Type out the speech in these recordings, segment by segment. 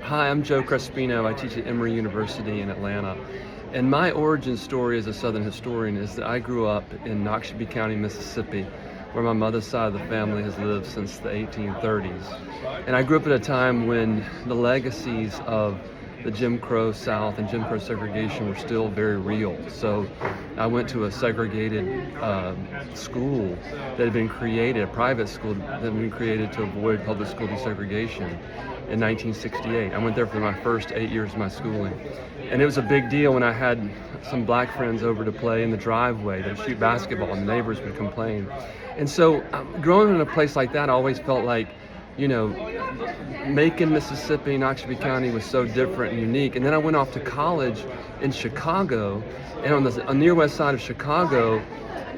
Hi, I'm Joe Crespino. I teach at Emory University in Atlanta. And my origin story as a Southern historian is that I grew up in Noxubee County, Mississippi, where my mother's side of the family has lived since the 1830s. And I grew up at a time when the legacies of the Jim Crow South and Jim Crow segregation were still very real. So I went to a segregated school that had been created, a private school that had been created to avoid public school desegregation in 1968. I went there for my first 8 years of my schooling. And it was a big deal when I had some black friends over to play in the driveway. They'd shoot basketball and the neighbors would complain. And so growing in a place like that, I always felt like, Macon, Mississippi, Noxubee County was so different and unique. And then I went off to college in Chicago, and on the near west side of Chicago,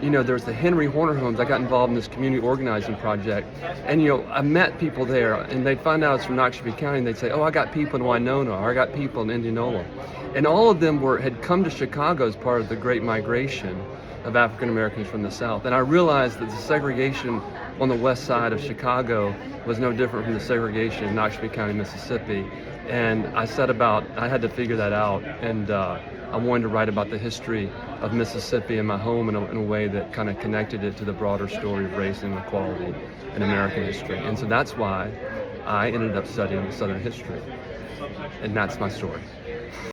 there's the Henry Horner homes. I got involved in this community organizing project, and I met people there, and they'd find out it's from Noxubee County, and they'd say, "Oh, I got people in Winona, or I got people in Indianola," and all of them had come to Chicago as part of the Great Migration of African Americans from the South. And I realized that the segregation on the west side of Chicago was no different from the segregation in Noxubee County, Mississippi. And I had to figure that out, and I wanted to write about the history of Mississippi and my home in a way that kind of connected it to the broader story of race and equality in American history. And so that's why I ended up studying Southern history. And that's my story.